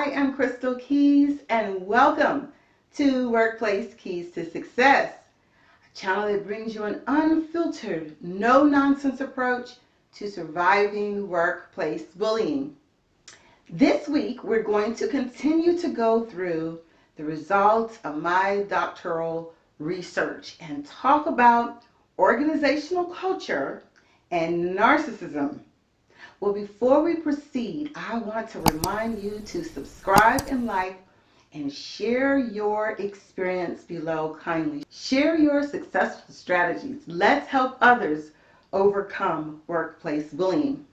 am Crystal Keys, and welcome to Workplace Keys to Success, a channel that brings you an unfiltered, no-nonsense approach to surviving workplace bullying. This week, we're going to continue to go through the results of my doctoral research and talk about organizational culture and narcissism. Well, before we proceed, I want to remind you to subscribe and like and share your experience below kindly. Share your successful strategies. Let's help others overcome workplace bullying.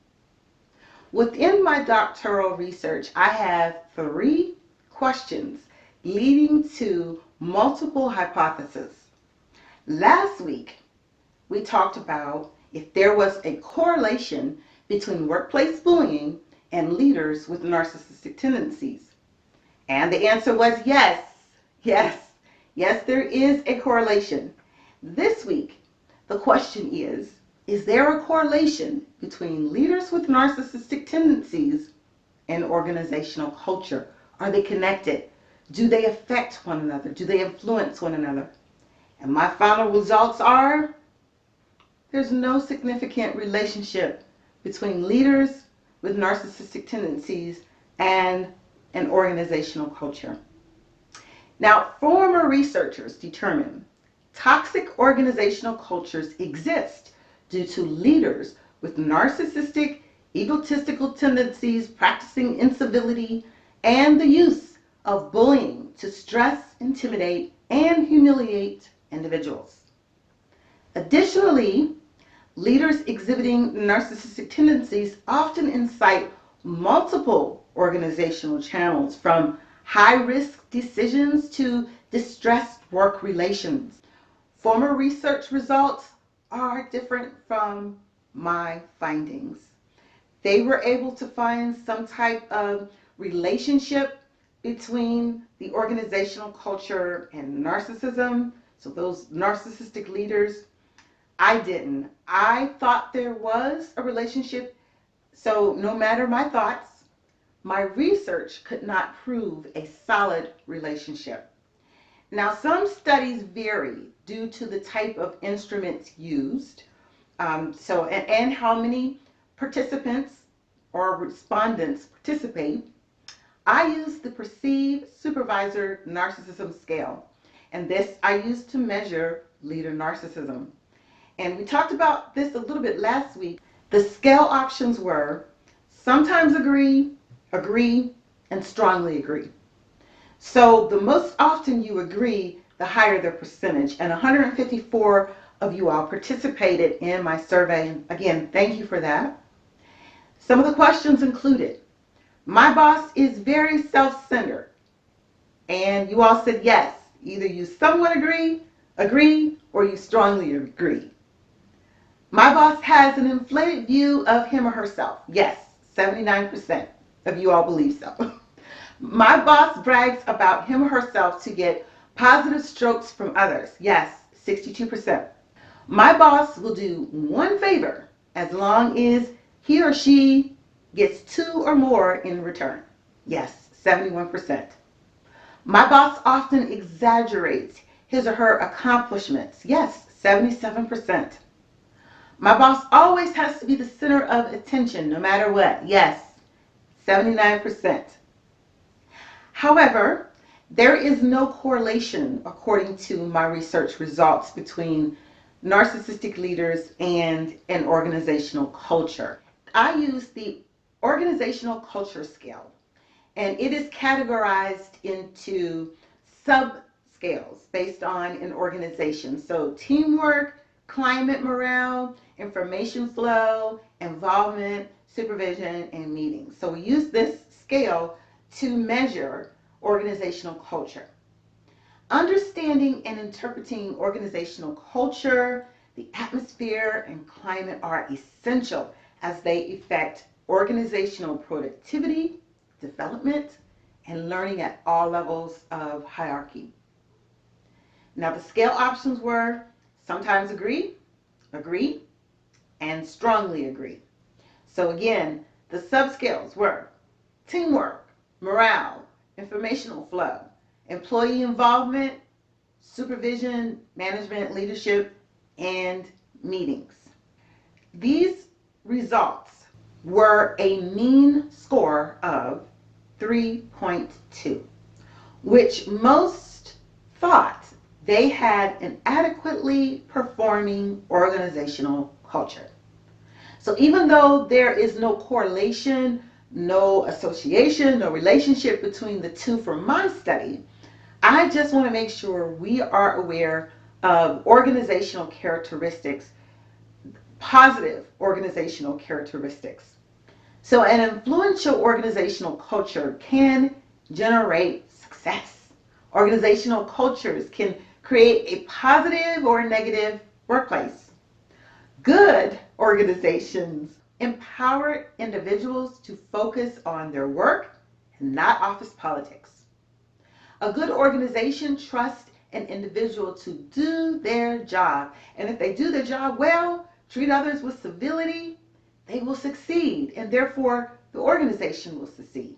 Within my doctoral research, I have 3 questions leading to multiple hypotheses. Last week, we talked about if there was a correlation between workplace bullying and leaders with narcissistic tendencies. And the answer was yes, there is a correlation. This week, the question is there a correlation between leaders with narcissistic tendencies and organizational culture? Are they connected? Do they affect one another? Do they influence one another? And my final results are there's no significant relationship between leaders with narcissistic tendencies and an organizational culture. Now, former researchers determined toxic organizational cultures exist due to leaders with narcissistic, egotistical tendencies, practicing incivility, and the use of bullying to stress, intimidate, and humiliate individuals. Additionally, leaders exhibiting narcissistic tendencies often incite multiple organizational channels, from high-risk decisions to distressed work relations. Former research results are different from my findings. They were able to find some type of relationship between the organizational culture and narcissism, so those narcissistic leaders. I didn't. I thought there was a relationship, so no matter my thoughts, my research could not prove a solid relationship. Now, some studies vary due to the type of instruments used, and how many participants or respondents participate. I used the Perceived Supervisor Narcissism Scale, and this I used to measure leader narcissism. And we talked about this a little bit last week. The scale options were sometimes agree, and strongly agree. So the most often you agree, the higher the percentage. And 154 of you all participated in my survey. And again, thank you for that. Some of the questions included, my boss is very self-centered. And you all said yes. Either you somewhat agree, or you strongly agree. My boss has an inflated view of him or herself. Yes, 79% of you all believe so. My boss brags about him or herself to get positive strokes from others. Yes, 62%. My boss will do one favor as long as he or she gets 2 or more in return. Yes, 71%. My boss often exaggerates his or her accomplishments. Yes, 77%. My boss always has to be the center of attention no matter what. Yes, 79%. However, there is no correlation, according to my research results, between narcissistic leaders and an organizational culture. I use the organizational culture scale, and it is categorized into sub-scales based on an organization. So teamwork, climate morale, information flow, involvement, supervision, and meetings. So we use this scale to measure organizational culture. Understanding and interpreting organizational culture, the atmosphere, and climate are essential as they affect organizational productivity, development, and learning at all levels of hierarchy. Now, the scale options were sometimes agree, and strongly agree. So again, the subscales were teamwork, morale, informational flow, employee involvement, supervision, management, leadership, and meetings. These results were a mean score of 3.2, which most thought they had an adequately performing organizational culture. So even though there is no correlation, no association, no relationship between the two from my study, I just want to make sure we are aware of organizational characteristics, positive organizational characteristics. So an influential organizational culture can generate success. Organizational cultures can create a positive or negative workplace. Good organizations empower individuals to focus on their work and not office politics. A good organization trusts an individual to do their job. And if they do their job well, treat others with civility, they will succeed. And therefore, the organization will succeed.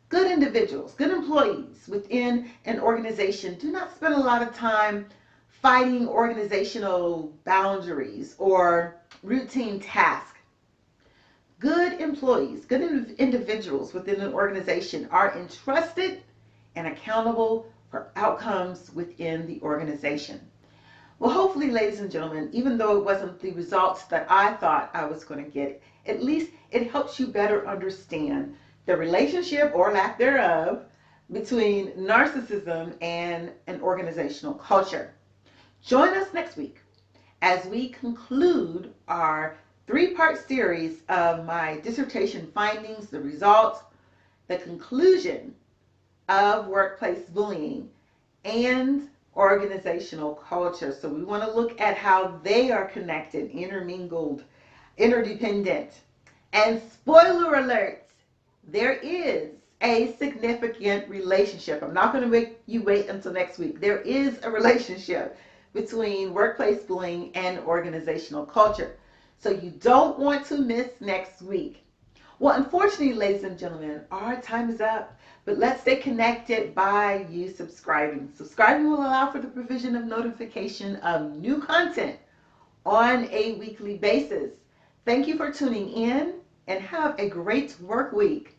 Good individuals, good employees within an organization do not spend a lot of time fighting organizational boundaries or routine tasks. Good employees, good individuals within an organization are entrusted and accountable for outcomes within the organization. Well, hopefully, ladies and gentlemen, even though it wasn't the results that I thought I was going to get, at least it helps you better understand the relationship or lack thereof between narcissism and an organizational culture. Join us next week as we conclude our three-part series of my dissertation findings, the results, the conclusion of workplace bullying, and organizational culture. So we want to look at how they are connected, intermingled, interdependent. And spoiler alert, there is a significant relationship. I'm not going to make you wait until next week. There is a relationship between workplace bullying and organizational culture. So you don't want to miss next week. Well, unfortunately, ladies and gentlemen, our time is up. But let's stay connected by you subscribing. Subscribing will allow for the provision of notification of new content on a weekly basis. Thank you for tuning in and have a great work week.